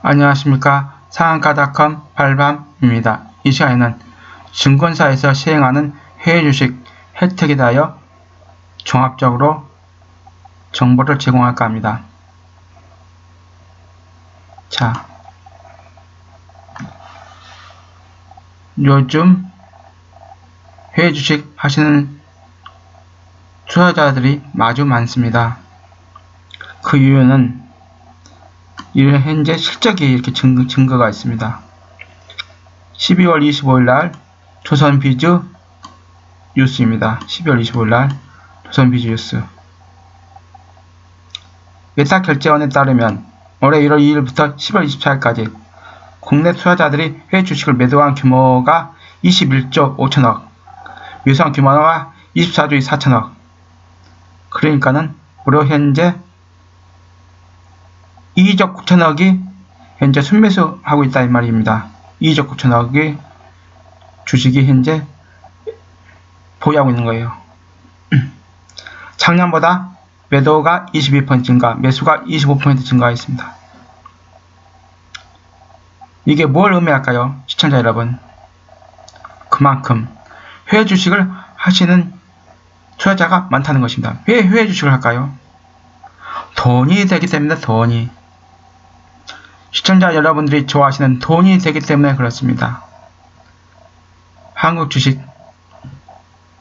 안녕하십니까. 상한가닷컴 발밤입니다. 이 시간에는 증권사에서 시행하는 해외주식 혜택에 대하여 종합적으로 정보를 제공할까 합니다. 자, 요즘 해외주식 하시는 투자자들이 아주 많습니다. 그 이유는 이런 현재 실적이 이렇게 증거가 있습니다. 12월 25일 날 조선비즈 뉴스입니다. 12월 25일 날 조선비즈 뉴스. 예탁결제원에 따르면 올해 1월 2일부터 10월 24일까지 국내 투자자들이 해외 주식을 매도한 규모가 21조 5천억, 매수한 규모가 24조 4천억. 그러니까는 무려 현재 2조 9천억이 현재 순매수하고 있다 이 말입니다. 2조 9천억의 주식이 현재 보유하고 있는 거예요. 작년보다 매도가 22% 증가, 매수가 25% 증가했습니다. 이게 뭘 의미할까요? 시청자 여러분. 그만큼 해외 주식을 하시는 투자자가 많다는 것입니다. 왜 해외 주식을 할까요? 돈이 되기 때문에 돈이. 시청자 여러분들이 좋아하시는 돈이 되기 때문에 그렇습니다. 한국 주식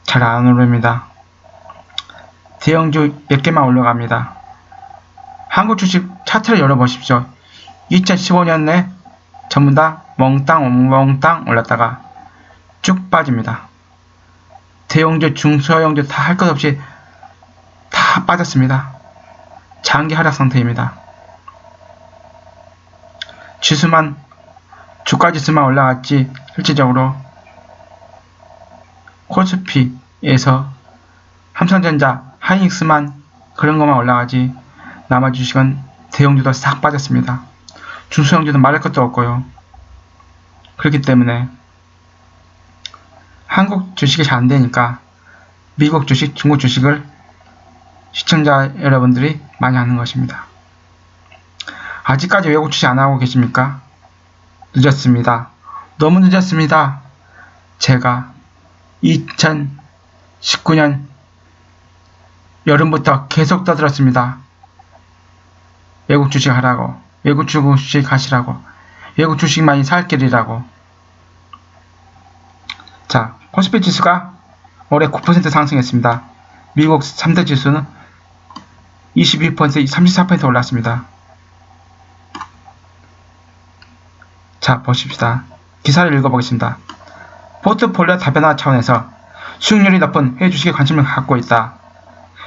잘 안 오릅니다. 대형주 몇 개만 올라갑니다. 한국 주식 차트를 열어보십시오. 2015년에 전부 다 멍땅 올랐다가 쭉 빠집니다. 대형주, 중소형주 다 할 것 없이 다 빠졌습니다. 장기 하락 상태입니다. 지수만, 주가지수만 올라갔지 실질적으로 코스피에서 삼성전자, 하이닉스만 그런 것만 올라가지 나머지 주식은 대형주도 싹 빠졌습니다. 중소형주도 말할 것도 없고요. 그렇기 때문에 한국 주식이 잘 안되니까 미국 주식, 중국 주식을 시청자 여러분들이 많이 하는 것입니다. 아직까지 외국 주식 안 하고 계십니까? 늦었습니다. 너무 늦었습니다. 제가 2019년 여름부터 계속 떠들었습니다. 외국 주식 하라고, 외국 주식 하시라고, 외국 주식 많이 살 길이라고. 자, 코스피 지수가 올해 9% 상승했습니다. 미국 3대 지수는 22%, 34% 올랐습니다. 자, 보십시다. 기사를 읽어보겠습니다. 포트폴리오 다변화 차원에서 수익률이 높은 해외 주식에 관심을 갖고 있다.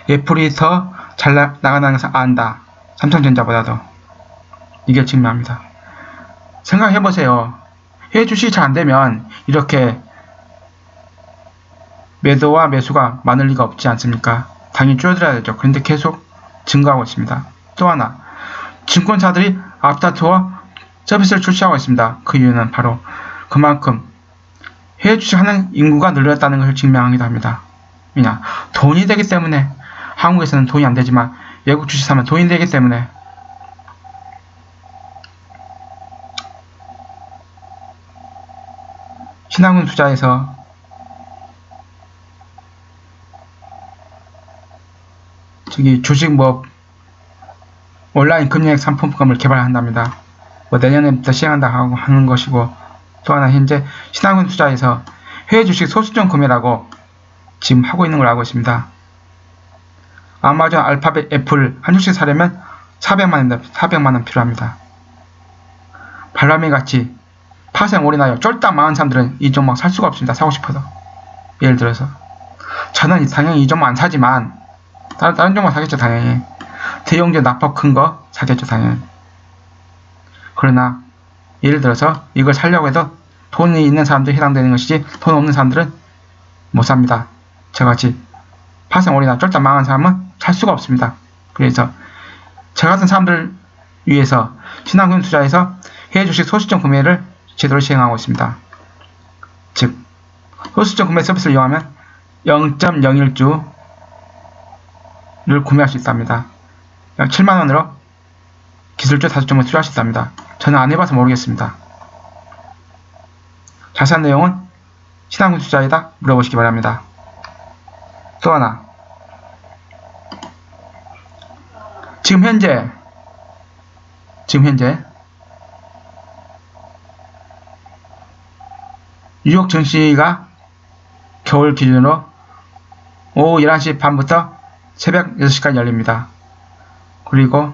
애플이 더 잘 나가는 것을 안다. 삼성전자보다도. 이게 증명합니다. 생각해보세요. 해외 주식이 잘 안되면 이렇게 매도와 매수가 많을 리가 없지 않습니까? 당연히 줄어들어야 되죠. 그런데 계속 증가하고 있습니다. 또 하나, 증권사들이 앞다투어 서비스를 출시하고 있습니다. 그 이유는 바로 그만큼 해외 주식 하는 인구가 늘었다는 것을 증명하기도 합니다. 왜냐? 돈이 되기 때문에. 한국에서는 돈이 안 되지만 외국 주식 사면 돈이 되기 때문에. 신한금 투자에서 주식 온라인 금융액 상품권을 개발한답니다. 내년에부터 시행한다 하고 하는 것이고, 또 하나 현재 신한금 투자에서 해외 주식 소수점 구매라고 지금 하고 있는 걸 알고 있습니다. 아마존, 알파벳, 애플 한 주씩 사려면 400만원 필요합니다. 발람이 같이 파생 올인하여 쫄딱 망한 사람들은 이 종목 살 수가 없습니다. 사고 싶어도. 예를 들어서 저는 당연히 이 종목 안 사지만 다른 종목 사겠죠. 당연히 대형주 납법 큰 거 사겠죠. 당연히. 그러나 예를 들어서 이걸 사려고 해도 돈이 있는 사람들이 해당되는 것이지 돈 없는 사람들은 못 삽니다. 저같이 파생 올인하여 쫄딱 망한 사람은 살 수가 없습니다. 그래서 저 같은 사람들을 위해서 신한금 투자에서 해외 주식 소수점 구매를 제도를 시행하고 있습니다. 즉 소수점 구매 서비스를 이용하면 0.01주를 구매할 수 있답니다. 약 7만원으로 기술적 다수점을 투자하셨답니다. 저는 안 해봐서 모르겠습니다. 자세한 내용은 신한군 투자에다 물어보시기 바랍니다. 또 하나, 지금 현재 뉴욕 증시가 겨울 기준으로 오후 11시 반부터 새벽 6시까지 열립니다. 그리고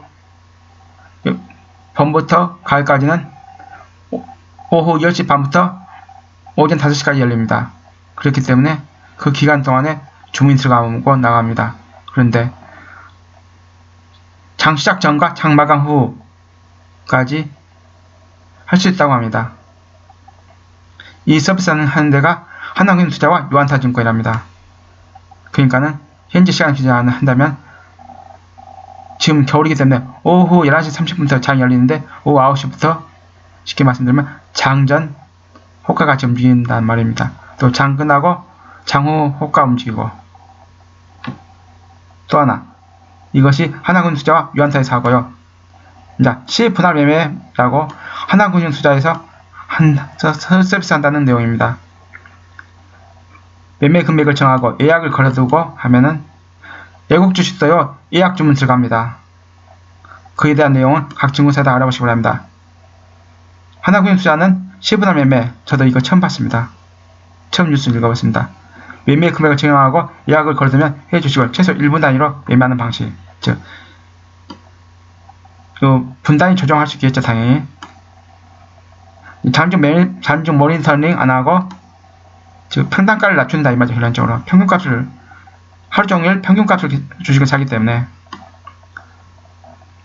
봄부터 가을까지는 오후 10시 반부터 오전 5시까지 열립니다. 그렇기 때문에 그 기간 동안에 주문이 들어가고 나갑니다. 그런데 장 시작 전과 장 마감 후까지 할 수 있다고 합니다. 이 서비스는 하는 데가 하나금융투자와 유한타증권이랍니다. 그러니까는 현재 시간 기준으로 한다면 지금 겨울이기 때문에 오후 11시 30분부터 장이 열리는데 오후 9시부터 쉽게 말씀드리면 장전 호가가 지금 움직인다는 말입니다. 또 장 끝나고 장후 호가 움직이고, 또 하나, 이것이 하나금융투자와 유한타의 사고요. 시분할 매매라고 하나금융투자에서 서비스 한다는 내용입니다. 매매 금액을 정하고 예약을 걸어두고 하면은 외국 주식도요 예약 주문 들어갑니다. 그에 대한 내용은 각 증권사에다 알아보시기 바랍니다. 하나금융투자는 시분할 매매, 저도 이거 처음 봤습니다. 처음 뉴스 읽어봤습니다. 매매 금액을 정하고 예약을 걸어두면 해외 주식을 최소 1분 단위로 매매하는 방식. 즉, 분단위 조정할 수 있겠죠, 당연히. 장중 모니터링 안 하고, 즉, 평단가를 낮춘다, 이 말이죠, 결론적으로. 평균값을, 하루 종일 평균값을 주식을 사기 때문에,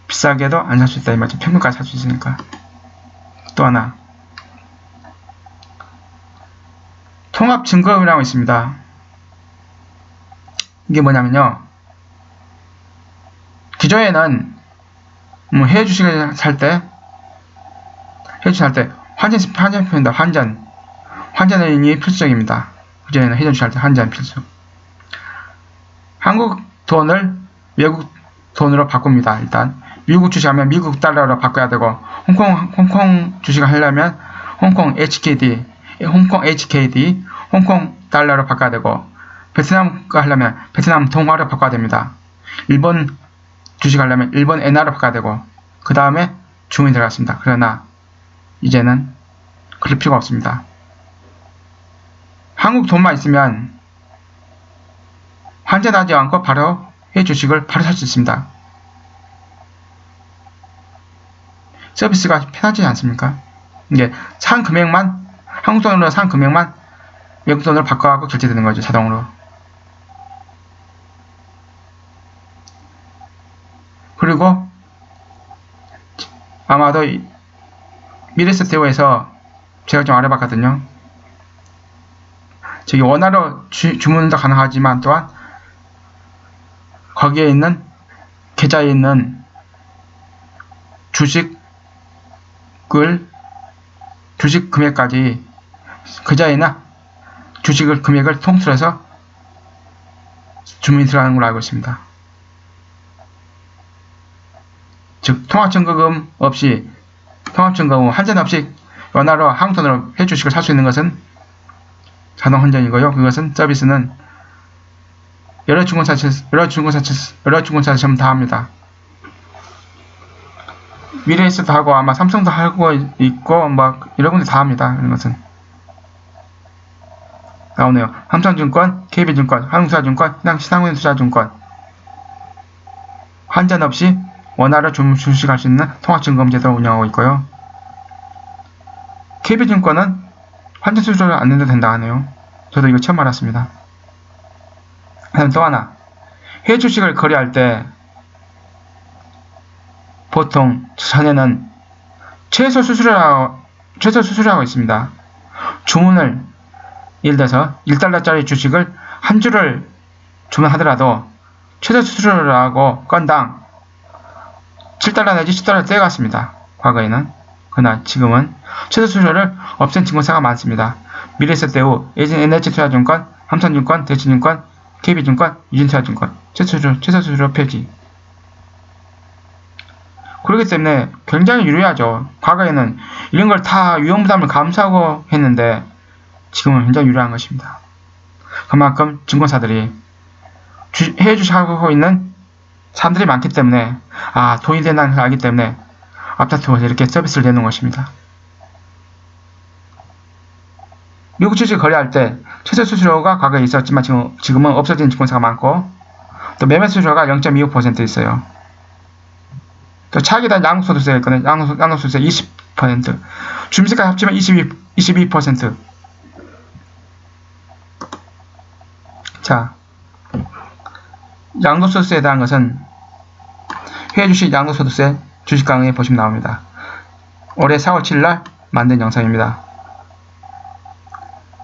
비싸게도 안 살 수 있다, 이 말이죠. 평균값 살 수 있으니까. 또 하나, 통합증거금이라고 있습니다. 이게 뭐냐면요, 기존에는 해외 주식을 살 때 환전표입니다. 환전이 필수적입니다. 기존에는 해외 주식 살 때 환전 필수. 한국 돈을 외국 돈으로 바꿉니다. 일단 미국 주식하면 미국 달러로 바꿔야 되고, 홍콩 주식을 하려면 홍콩 HKD, 홍콩 달러로 바꿔야 되고, 베트남 거 하려면 베트남 동화로 바꿔야 됩니다. 일본 주식 하려면 일본 엔화로 바꿔야 되고, 그 다음에 주문이 들어갔습니다. 그러나 이제는 그럴 필요가 없습니다. 한국 돈만 있으면 환전하지 않고 바로 해외 주식을 바로 살 수 있습니다. 서비스가 편하지 않습니까? 이게 산 금액만, 한국 돈으로 산 금액만 외국 돈으로 바꿔갖고 결제되는 거죠, 자동으로. 그리고 아마도 미래세태오에서 제가 좀 알아봤거든요. 저기 원화로 주문도 가능하지만 또한 거기에 있는 계좌에 있는 주식 금액까지 계좌에나 주식을 금액을 통틀어서 주문이 들어가는 걸로 알고 있습니다. 즉 통합증거금 없이 환전 없이 원화로 한국 돈으로 해외 주식을 살 수 있는 것은 자동 환전이고요. 그것은 서비스는 여러 증권사에서 전부 다 합니다. 미래에서도 하고 아마 삼성도 하고 있고 막 여러 군데 다 합니다. 이런 것은 나오네요. 삼성증권, KB증권, 한국투자증권, 신한은행투자증권 환전 없이 원화로 주식할 수 있는 통합증거금 제도를 운영하고 있고요. KB증권은 환전 수수료를 안 내도 된다 하네요. 저도 이거 처음 알았습니다. 그다음 또 하나, 해외 주식을 거래할 때 보통 전에는 최소 수수료가 있습니다. 주문을 예를 들어서 1달러짜리 주식을 한 주를 주문하더라도 최소 수수료라고 건당 7달러 내지 10달러 떼어갔습니다. 과거에는. 그러나 지금은 최소 수수료를 없앤 증권사가 많습니다. 미래에셋대우, NH투자증권, 삼성증권, 대신증권, KB증권, 유진투자증권 최소 수수료 폐지. 그렇기 때문에 굉장히 유리하죠. 과거에는 이런 걸 다 위험부담을 감수하고 했는데 지금은 굉장히 유리한 것입니다. 그만큼 증권사들이 해외 주식하고 있는 사람들이 많기 때문에 돈이 된다는 걸 알기 때문에 앞다투어서 이렇게 서비스를 내놓은 것입니다. 미국 주식 거래할 때 최저 수수료가 과거에 있었지만 지금은 없어진 증권사가 많고 또 매매 수수료가 0.25% 있어요. 또 차익에 대한 양도소득세가 있거든요. 양도소득세 20%, 주민세까지 합치면 22%. 자, 양도소득세에 대한 것은 해외 주식 양도소득세 주식 강의에 보시면 나옵니다. 올해 4월 7일날 만든 영상입니다.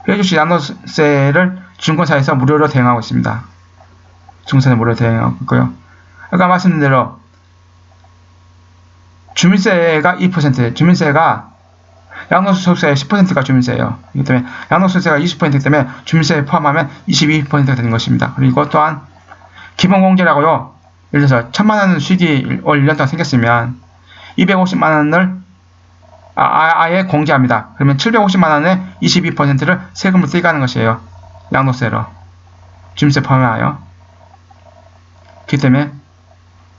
해외 주식 양도세를 증권사에서 무료로 대행하고 있습니다. 증권사에서 무료로 대행하고 있고요. 아까 말씀드린 대로 주민세가 2%, 주민세가 양도소득세의 10%가 주민세예요. 그렇기 때문에 양도소득세가 20%이기 때문에 주민세에 포함하면 22%가 되는 것입니다. 그리고 또한 기본공제라고요. 예를 들어서 1000만원 수익이 올 1년 동안 생겼으면 250만원을 아예 공제합니다. 그러면 750만원의 22%를 세금을 떼가는 것이에요. 양도세로. 주민세 포함하여. 그렇기 때문에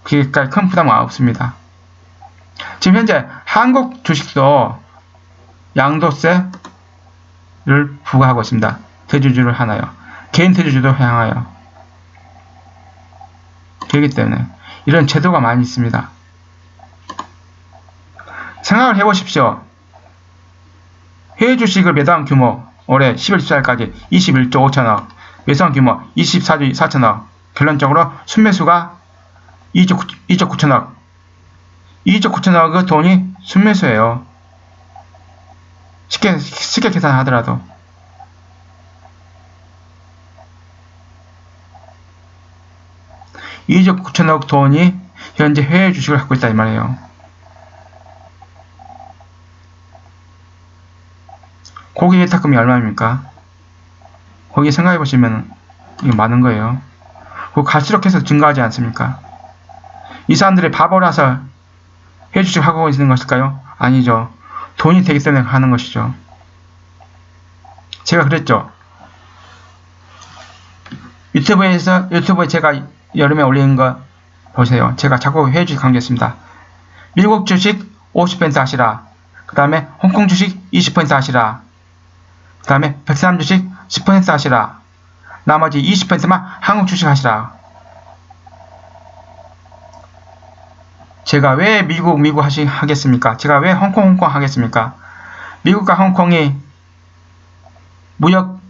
그게까지 큰 부담은 없습니다. 지금 현재 한국 주식도 양도세를 부과하고 있습니다. 대주주를 하나요. 개인 대주주도 향하여. 그렇기 때문에 이런 제도가 많이 있습니다. 생각을 해보십시오. 해외 주식을 매도한 규모 올해 10월 14일까지 21조 5천억, 매수한 규모 24조 4천억, 결론적으로 순매수가 2조 9천억, 2조 9천억의 돈이 순매수예요. 쉽게 계산하더라도. (2조 9천억) 돈이 현재 해외 주식을 갖고 있다 이 말이에요. 고객 예탁금이 얼마입니까? 거기 생각해 보시면 이거 많은 거예요. 그리고 갈수록 계속 증가하지 않습니까? 이 사람들이 바보라서 해외 주식 하고 있는 것일까요? 아니죠. 돈이 되기 때문에 하는 것이죠. 제가 그랬죠. 유튜브에 제가 여름에 올린 거 보세요. 제가 자꾸 해외 주식 강조했습니다. 미국 주식 50% 하시라. 그 다음에 홍콩 주식 20% 하시라. 그 다음에 베트남 주식 10% 하시라. 나머지 20%만 한국 주식 하시라. 제가 왜 미국 하겠습니까? 제가 왜 홍콩 하겠습니까? 미국과 홍콩이 무역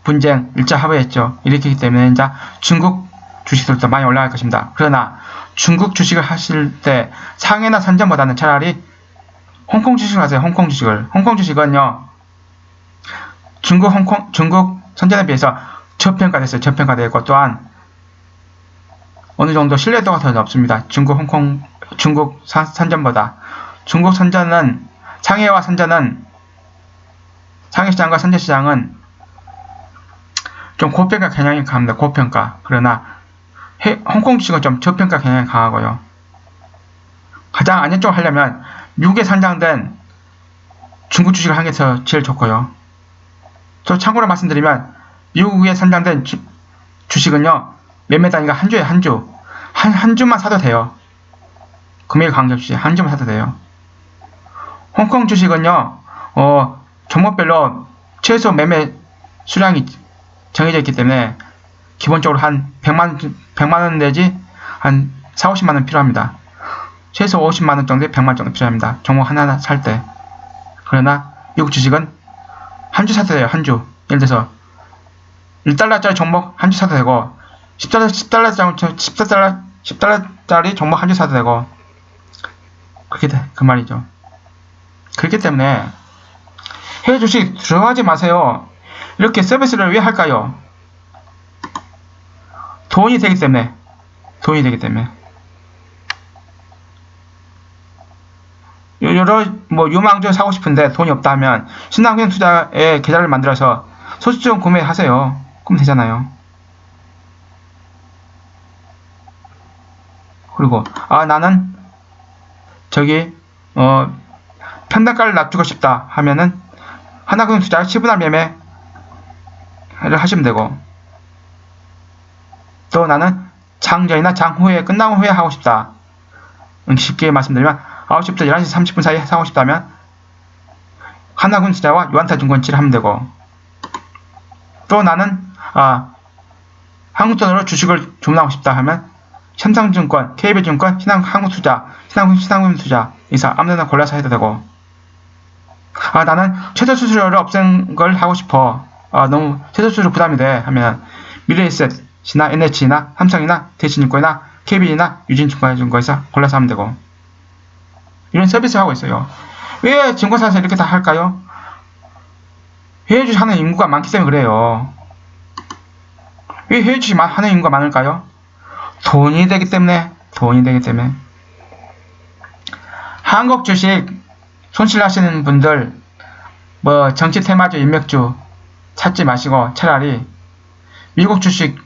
분쟁 일자 합의했죠. 일으키기 때문에 이제 중국 주식들도 많이 올라갈 것입니다. 그러나 중국 주식을 하실 때 상해나 선전보다는 차라리 홍콩 주식을 하세요. 홍콩 주식을. 홍콩 주식은요. 중국 선전에 비해서 저평가됐어요. 저평가되고 또한 어느 정도 신뢰도가 더 높습니다. 중국 선전보다. 중국 선전은 상해와 선전은 상해 시장과 선전 시장은 좀 고평가 경향이 강합니다. 고평가. 그러나 홍콩 주식은 좀 저평가 경향이 강하고요. 가장 안전적으로 하려면 미국에 상장된 중국 주식을 하는 게 제일 좋고요. 또 참고로 말씀드리면 미국에 상장된 주식은요. 매매 단위가 한 주에 한 주만 사도 돼요. 금액에 관계없이 한 주만 사도 돼요. 홍콩 주식은요. 종목별로 최소 매매 수량이 정해져 있기 때문에 기본적으로 한 100만원 내지 한 4, 50만원 필요합니다. 최소 50만원 정도에 100만원 정도 필요합니다. 종목 하나 살 때. 그러나 미국 주식은 한 주 사도 돼요. 한 주. 예를 들어서 1달러짜리 종목 한 주 사도 되고 10달러짜리 종목 한 주 사도 되고 그렇게 돼. 그 말이죠. 그렇기 때문에 해외 주식 들어가지 마세요. 이렇게 서비스를 왜 할까요? 돈이 되기 때문에. 여러 유망주 사고 싶은데 돈이 없다면 신한은행 투자의 계좌를 만들어서 소수점 구매하세요. 그럼 되잖아요. 그리고 나는 평단가를 낮추고 싶다 하면은 하나금융투자 10분할 매매를 하시면 되고, 또 나는 장 전이나 장 후에 끝나고 후에 하고 싶다. 쉽게 말씀드리면 9시부터 11시 30분 사이에 하고 싶다면 하나금융투자와 유한타증권치를 하면 되고, 또 나는 한국돈으로 주식을 주문하고 싶다 하면 삼성증권, KB증권, 한국투자, 신한금융투자 이사 아무데나 골라서 해도 되고, 나는 최저 수수료를 없앤 걸 하고 싶어. 너무 최저 수수료 부담이 돼 하면 미래에셋이나 NH나 삼성이나 대신증권이나 KB나 유진증권에서 골라서 하면 되고, 이런 서비스 하고 있어요. 왜 증권사에서 이렇게 다 할까요? 해외 주식 하는 인구가 많기 때문에 그래요. 왜 해외 주식 하는 인구가 많을까요? 돈이 되기 때문에. 한국 주식 손실하시는 분들, 정치 테마주, 인맥주 찾지 마시고 차라리 미국 주식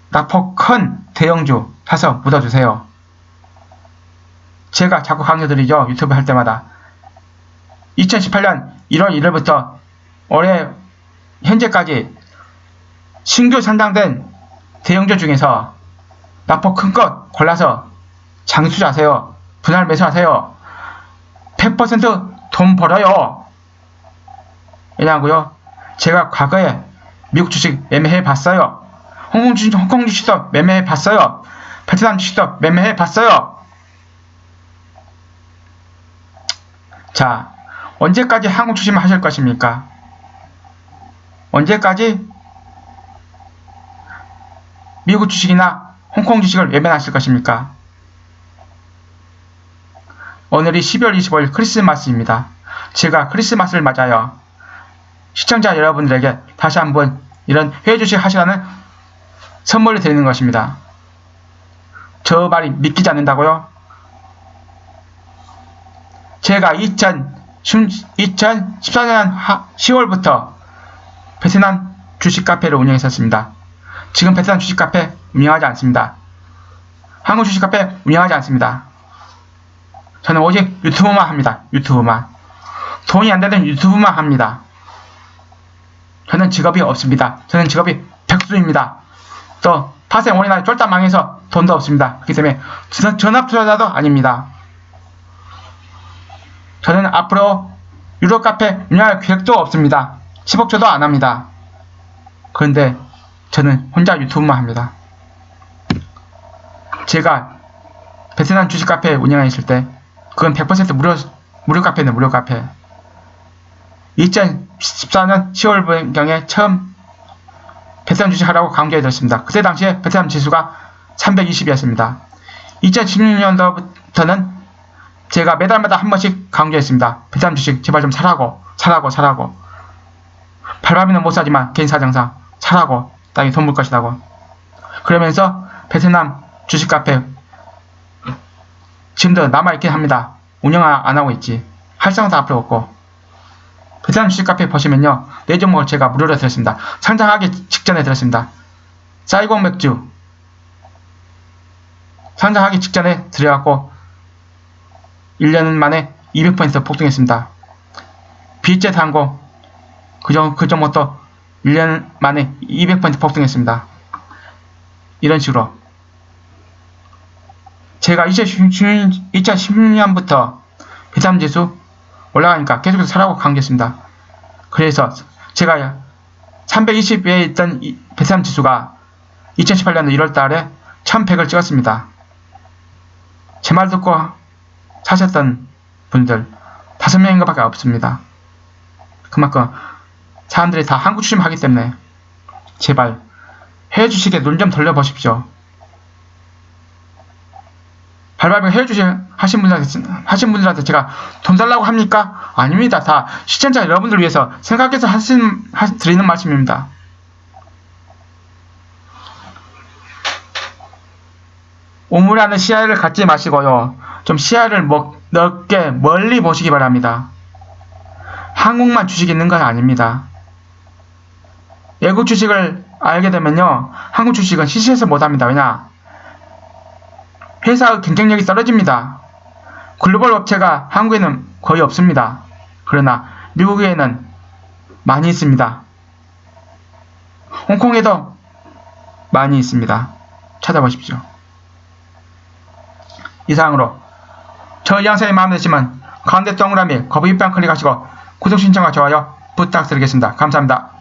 낙폭 큰 대형주 사서 묻어주세요. 제가 자꾸 강조드리죠. 유튜브 할 때마다 2018년 1월 1일부터 올해 현재까지 신규 상장된 대형주 중에서 낙폭 큰 것 골라서 장기 투자하세요. 분할 매수하세요. 100% 돈 벌어요. 왜냐고요? 제가 과거에 미국 주식 매매해 봤어요. 홍콩 주식도 매매해 봤어요. 베트남 주식도 매매해 봤어요. 자, 언제까지 한국 주식만 하실 것입니까? 언제까지 미국 주식이나 홍콩 주식을 매매하실 것입니까? 오늘이 12월 25일 크리스마스입니다. 제가 크리스마스를 맞아요. 시청자 여러분들에게 다시 한번 이런 해외 주식 하시라는 선물을 드리는 것입니다. 저 말이 믿기지 않는다고요? 제가 2014년 10월부터 베트남 주식 카페를 운영했었습니다. 지금 베트남 주식 카페 운영하지 않습니다. 한국 주식 카페 운영하지 않습니다. 저는 오직 유튜브만 합니다. 유튜브만. 돈이 안 되는 유튜브만 합니다. 저는 직업이 없습니다. 저는 직업이 백수입니다. 또 파생 원이나 쫄딱 망해서 돈도 없습니다. 그렇기 때문에 전업 투자자도 아닙니다. 저는 앞으로 유료 카페 운영할 계획도 없습니다. 10억조도 안 합니다. 그런데 저는 혼자 유튜브만 합니다. 제가 베트남 주식 카페 운영했을 때 그건 100% 무료 카페는 무료 카페. 2014년 10월경에 처음 베트남 주식 하라고 강조해드렸습니다. 그때 당시에 베트남 지수가 320이었습니다. 2016년도부터는 제가 매달마다 한 번씩 강조했습니다. 베트남 주식 제발 좀 사라고. 발바비는 못 사지만 개인 사정상 사라고. 땅에 돈 벌 것이라고. 그러면서 베트남 주식 카페 지금도 남아있긴 합니다. 운영 안 하고 있지. 활성화도 앞으로 없고. 베트남 주식 카페 보시면요. 네 종목을 제가 무료로 드렸습니다. 상장하기 직전에 드렸습니다. 사이공 맥주 상장하기 직전에 드려갖고 1년 만에 200% 폭등했습니다. 비젯 항공 그 종목도 1년 만에 200% 폭등했습니다. 이런 식으로 제가 2016년부터 베트남 지수 올라가니까 계속해서 사라고 강조했습니다. 그래서 제가 320에 있던 베트남 지수가 2018년 1월달에 1100을 찍었습니다. 제 말 듣고 사셨던 분들 5명인 것밖에 없습니다. 그만큼 사람들이 다 한국 주식 하기 때문에 제발 해외 주식에 눈 좀 돌려보십시오. 발발면 해외 주식 하신 분들한테 제가 돈 달라고 합니까? 아닙니다. 다 시청자 여러분들 위해서 생각해서 드리는 말씀입니다. 오물하는 시야를 갖지 마시고요. 좀 시야를 넓게 멀리 보시기 바랍니다. 한국만 주식 있는 건 아닙니다. 외국 주식을 알게 되면요. 한국 주식은 시세에서 못합니다. 왜냐? 회사의 경쟁력이 떨어집니다. 글로벌 업체가 한국에는 거의 없습니다. 그러나 미국에는 많이 있습니다. 홍콩에도 많이 있습니다. 찾아보십시오. 이상으로 저희 영상이 마음에 드시면 가운데 동그라미 거북이빵 클릭하시고 구독 신청과 좋아요 부탁드리겠습니다. 감사합니다.